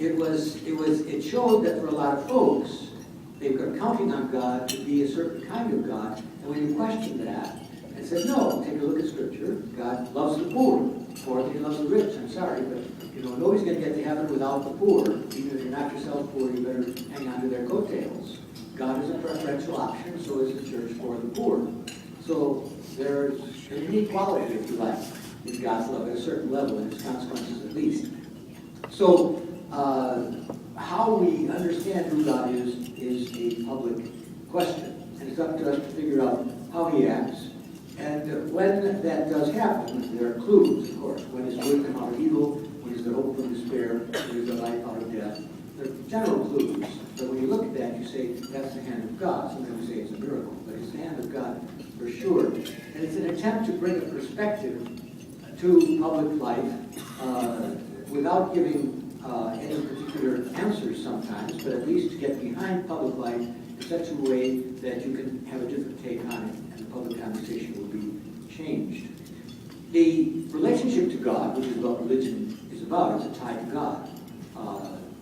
it showed that for a lot of folks, they were counting on God to be a certain kind of God, and when you question that, and said, no, take a look at Scripture. God loves the poor more than he loves the rich. I'm sorry, but nobody's going to get to heaven without the poor. Even if you're not yourself poor, you better hang on to their coattails. God is a preferential option, so is the church for the poor. So there's an inequality, if you like, in God's love at a certain level, and its consequences at least. So how we understand who God is a public question, and it's up to us to figure out how he acts. And when that does happen, there are clues, of course. When is good come out of evil? When is there hope from despair? When is there life out of death? There are general clues, but when you look at that, you say, that's the hand of God. Sometimes we say it's a miracle, but it's the hand of God for sure. And it's an attempt to bring a perspective to public life without giving any particular answers sometimes, but at least to get behind public life in such a way that you can have a different take on it, and the public conversation will be changed. The relationship to God, which is what religion is about, is a tie to God.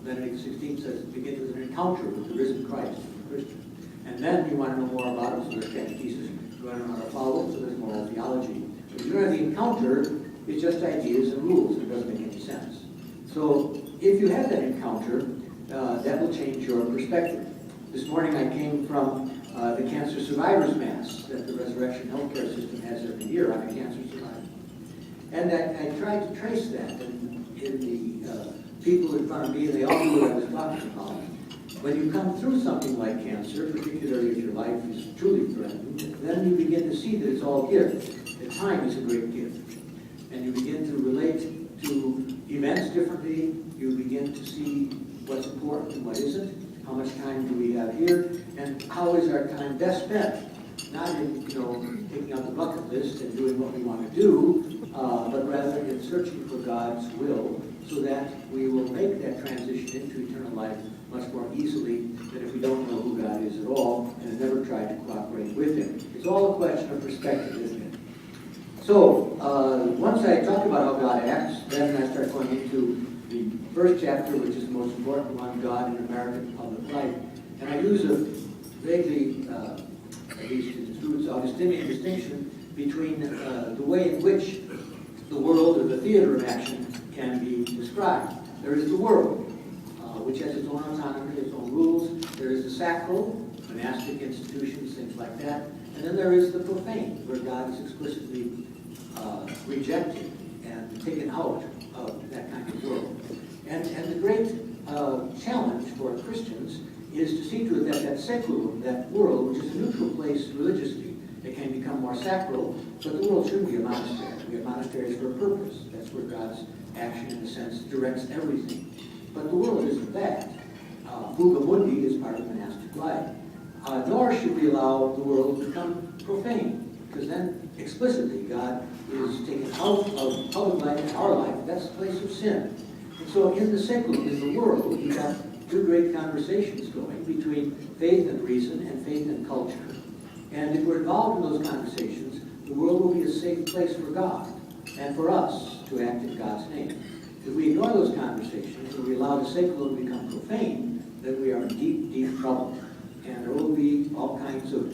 Benedict XVI says it begins with an encounter with the risen Christ as a Christian. And then you want to know more about it, so there's catechesis. You want to know how to follow it, so there's moral theology. But if you don't have the encounter, it's just ideas and rules, and it doesn't make any sense. So if you have that encounter, that will change your perspective. This morning I came from the Cancer Survivors Mass that the Resurrection Healthcare System has every year. I'm a cancer survivor. And I tried to trace that in the people in front of me, and they all knew what I was talking about. When you come through something like cancer, particularly if your life is truly threatened, then you begin to see that it's all gift. That time is a great gift. And you begin to relate to events differently. You begin to see what's important and what isn't. How much time do we have here? And how is our time best spent? Not in, taking out the bucket list and doing what we want to do, but rather in searching for God's will, so that we will make that transition into eternal life much more easily than if we don't know who God is at all and have never tried to cooperate with him. It's all a question of perspective, isn't it? So, once I talk about how God acts, then I start going into the first chapter, which is the most important one, God in American public life. And I use a vaguely, at least through its Augustinian distinction, between the way in which the world or the theater of action can be described. There is the world, which has its own autonomy, its own rules. There is the sacral, monastic institutions, things like that. And then there is the profane, where God is explicitly rejected and taken out of that kind of world. And the great challenge for Christians is to see to it that that seculum, that world, which is a neutral place religiously, it can become more sacral, but the world shouldn't be a monastery. We have monasteries for a purpose. That's where God's action, in a sense, directs everything. But the world isn't that. Fuga Mundi is part of monastic life. Nor should we allow the world to become profane, because then explicitly God is taken out of public life and our life. That's the place of sin. And so in the secular, in the world, we have two great conversations going between faith and reason and faith and culture. And if we're involved in those conversations, the world will be a safe place for God and for us to act in God's name. If we ignore those conversations and we allow the secular to become profane, then we are in deep, deep trouble. And there will be all kinds of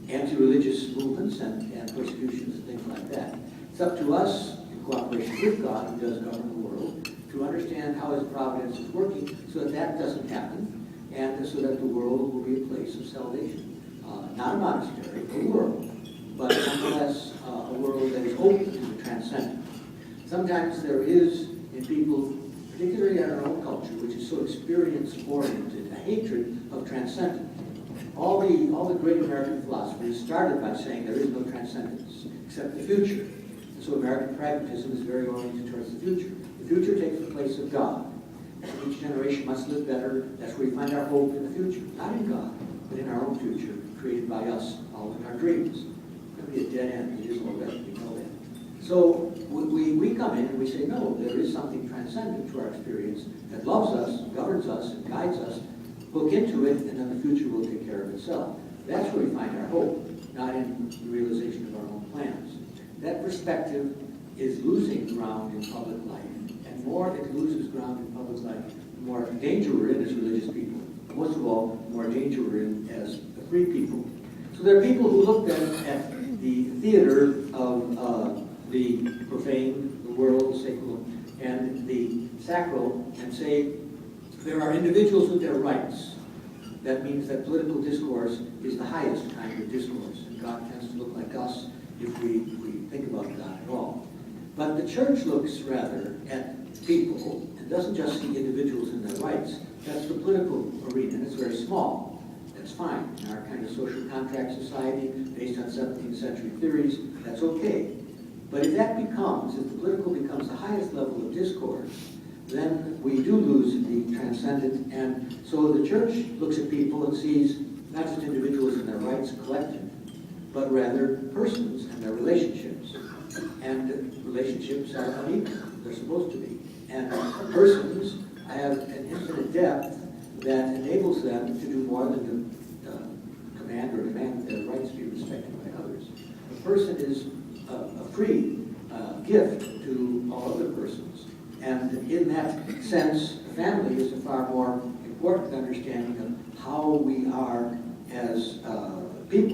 anti-religious movements and persecutions and things like that. It's up to us, in cooperation with God, who does govern the world, to understand how his providence is working so that that doesn't happen, and so that the world will be a place of salvation. Not a monastery, a world, but nonetheless a world that is open to the transcendent. Sometimes there is, in people, particularly in our own culture, which is so experience-oriented, a hatred of transcendent. All the great American philosophers started by saying there is no transcendence except the future. And so American pragmatism is very oriented towards the future. The future takes the place of God. And each generation must live better. That's where we find our hope in the future. Not in God, but in our own future, created by us, following our dreams. It's going to be a dead end. It is already, we know that. So we come in and we say, no, there is something transcendent to our experience that loves us, governs us, and guides us. Hook into it, and then the future will take care of itself. That's where we find our hope, not in the realization of our own plans. That perspective is losing ground in public life, and more it loses ground in public life, the more danger we're in as religious people. Most of all, the more danger we're in as free people. So there are people who look then at the theater of the profane, the world, the secular, and the sacral, and say there are individuals with their rights. That means that political discourse is the highest kind of discourse, and God tends to look like us if we think about God at all. But the church looks rather at people and doesn't just see individuals and their rights. That's the political arena, and it's very small. That's fine. In our kind of social contract society, based on 17th century theories, that's okay. But if that becomes, if the political becomes the highest level of discourse, then we do lose the transcendent, and so the church looks at people and sees not just individuals and their rights collective, but rather persons and their relationships. And relationships are unequal. They're supposed to be. And persons have an infinite depth that enables them to do more than to command or demand that their rights be respected by others. A person is a free gift to all other persons. And in that sense, the family is a far more important understanding of how we are as people.